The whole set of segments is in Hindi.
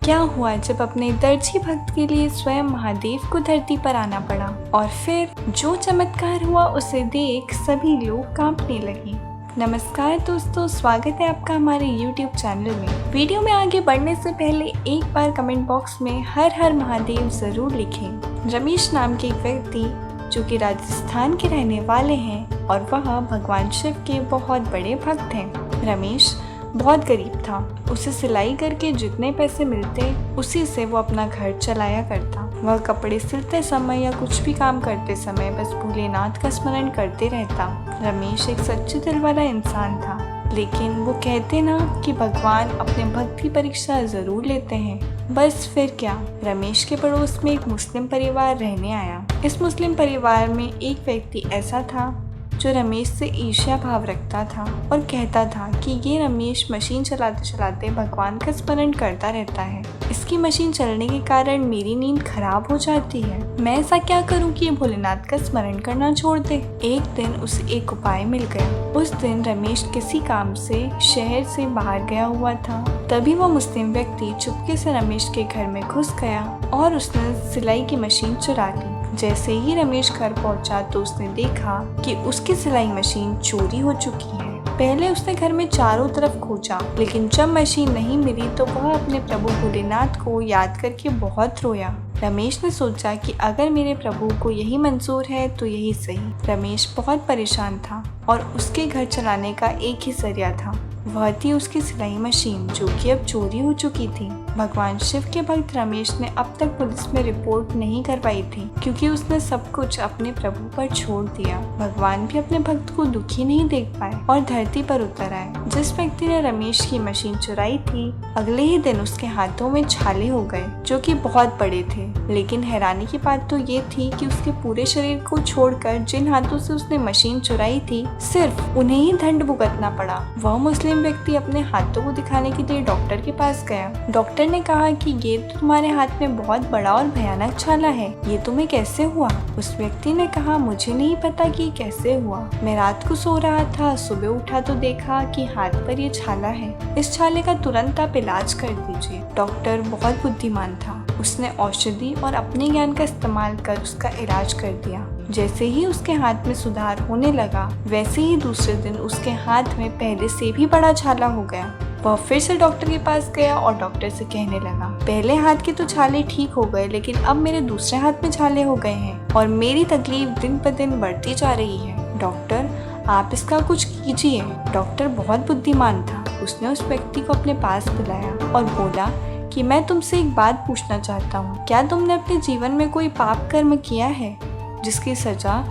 क्या हुआ जब अपने दर्जी भक्त के लिए स्वयं महादेव को धरती पर आना पड़ा और फिर जो चमत्कार हुआ उसे देख सभी लोग कांपने लगे। नमस्कार दोस्तों, स्वागत है आपका हमारे YouTube चैनल में। वीडियो में आगे बढ़ने से पहले एक बार कमेंट बॉक्स में हर हर महादेव जरूर लिखें। रमेश नाम के एक व्यक्ति जो कि राजस्थान के रहने वाले हैं और वह भगवान शिव के बहुत बड़े भक्त हैं। रमेश बहुत गरीब था। उसे सिलाई करके जितने पैसे मिलते उसी से वो अपना घर चलाया करता। वह कपड़े सिलते समय या कुछ भी काम करते समय बस भोलेनाथ का स्मरण करते रहता। रमेश एक सच्चे दिल वाला इंसान था, लेकिन वो कहते ना कि भगवान अपने भक्त की परीक्षा जरूर लेते हैं। बस फिर क्या, रमेश के पड़ोस में एक मुस्लिम परिवार रहने आया। इस मुस्लिम परिवार में एक व्यक्ति ऐसा था जो रमेश से ईर्ष्या भाव रखता था और कहता था कि ये रमेश मशीन चलाते चलाते भगवान का स्मरण करता रहता है। इसकी मशीन चलने के कारण मेरी नींद खराब हो जाती है। मैं ऐसा क्या करूं कि ये भोलेनाथ का स्मरण करना छोड़ दे। एक दिन उसे एक उपाय मिल गया। उस दिन रमेश किसी काम से शहर से बाहर गया हुआ था। तभी वो मुस्लिम व्यक्ति चुपके से रमेश के घर में घुस गया और उसने सिलाई की मशीन चुरा ली। जैसे ही रमेश घर पहुंचा तो उसने देखा कि उसकी सिलाई मशीन चोरी हो चुकी है। पहले उसने घर में चारों तरफ खोजा, लेकिन जब मशीन नहीं मिली तो वह अपने प्रभु भोलेनाथ को याद करके बहुत रोया। रमेश ने सोचा कि अगर मेरे प्रभु को यही मंजूर है तो यही सही। रमेश बहुत परेशान था और उसके घर चलाने का एक ही जरिया था, वह थी उसकी सिलाई मशीन जो कि अब चोरी हो चुकी थी। भगवान शिव के भक्त रमेश ने अब तक पुलिस में रिपोर्ट नहीं करवाई थी क्योंकि उसने सब कुछ अपने प्रभु पर छोड़ दिया। भगवान भी अपने भक्त को दुखी नहीं देख पाए और धरती पर उतर आए। जिस व्यक्ति ने रमेश की मशीन चुराई थी, अगले ही दिन उसके हाथों में छाले हो गए जो कि बहुत बड़े थे। लेकिन हैरानी की बात तो ये थी कि उसके पूरे शरीर को छोड़कर जिन हाथों से उसने मशीन चुराई थी, सिर्फ उन्हें ही दंड भुगतना पड़ा। वह मुस्लिम व्यक्ति अपने हाथों को दिखाने के लिए डॉक्टर के पास गया। डॉक्टर ने कहा कि ये तो तुम्हारे हाथ में बहुत बड़ा और भयानक छाला है, ये तुम्हें कैसे हुआ? उस व्यक्ति ने कहा, मुझे नहीं पता कि कैसे हुआ। मैं रात को सो रहा था, सुबह उठा तो देखा कि हाथ पर ये छाला है। इस छाले का तुरंत आप इलाज कर दीजिए। डॉक्टर बहुत बुद्धिमान था। उसने औषधि और अपने ज्ञान का इस्तेमाल कर उसका इलाज कर दिया। जैसे ही उसके हाथ में सुधार होने लगा, वैसे ही दूसरे दिन उसके हाथ में पहले से भी बड़ा छाला हो गया। वह फिर से डॉक्टर के पास गया और डॉक्टर से कहने लगा, पहले हाथ के तो छाले ठीक हो गए, लेकिन अब मेरे दूसरे हाथ में छाले हो गए हैं और मेरी तकलीफ दिन पर दिन बढ़ती जा रही है। डॉक्टर, आप इसका कुछ कीजिए। डॉक्टर बहुत बुद्धिमान था। उसने उस व्यक्ति को अपने पास बुलाया और बोला कि मैं तुमसे एक बात पूछना चाहता हूँ। क्या तुमने अपने जीवन में कोई पाप कर्म किया है जिसकी सजा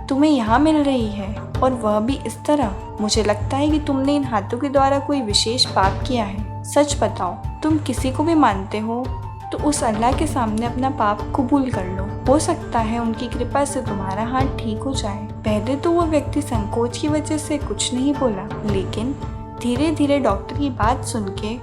तुम्हें यहाँ मिल रही है, और वह भी इस तरह? मुझे लगता है कि तुमने इन हाथों के द्वारा कोई विशेष पाप किया है। सच बताओ, तुम किसी को भी मानते हो तो उस अल्लाह के सामने अपना पाप कबूल कर लो। हो सकता है उनकी कृपा से तुम्हारा हाथ ठीक हो जाए। पहले तो वो व्यक्ति संकोच की वजह से कुछ नहीं बोला, लेकिन धीरे धीरे डॉक्टर की बात सुन के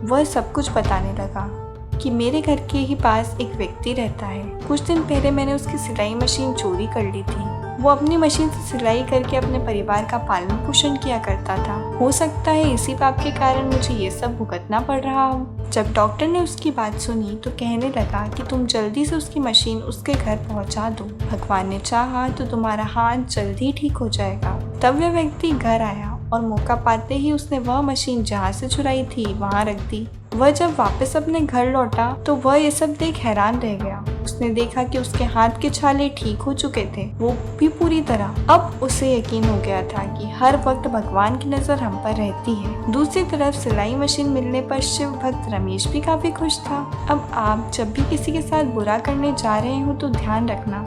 वह सब कुछ बताने लगा कि मेरे घर के ही पास एक व्यक्ति रहता है। कुछ दिन पहले मैंने उसकी सिलाई मशीन चोरी कर ली थी। वो अपनी मशीन से सिलाई करके अपने परिवार का पालन पोषण किया करता था। हो सकता है इसी पाप के कारण मुझे ये सब भुगतना पड़ रहा हो। जब डॉक्टर ने उसकी बात सुनी तो कहने लगा कि तुम जल्दी से उसकी मशीन उसके घर पहुंचा दो। भगवान ने चाहा तो तुम्हारा हाथ जल्दी ठीक हो जाएगा। तब वह व्यक्ति घर आया और मौका पाते ही उसने वह मशीन जहाँ से चुराई थी वहाँ रख दी। वह जब वापस अपने घर लौटा तो वह ये सब देख हैरान रह गया। उसने देखा कि उसके हाथ के छाले ठीक हो चुके थे, वो भी पूरी तरह। अब उसे यकीन हो गया था कि हर वक्त भगवान की नजर हम पर रहती है। दूसरी तरफ सिलाई मशीन मिलने पर शिव भक्त रमेश भी काफी खुश था। अब आप जब भी किसी के साथ बुरा करने जा रहे हो तो ध्यान रखना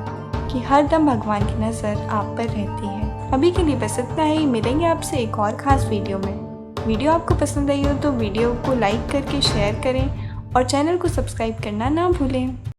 कि हर दम भगवान की नजर आप पर रहती है। अभी के लिए बस इतना ही। मिलेंगे आपसे एक और खास वीडियो में। वीडियो आपको पसंद आई हो तो वीडियो को लाइक करके शेयर करें और चैनल को सब्सक्राइब करना ना भूलें।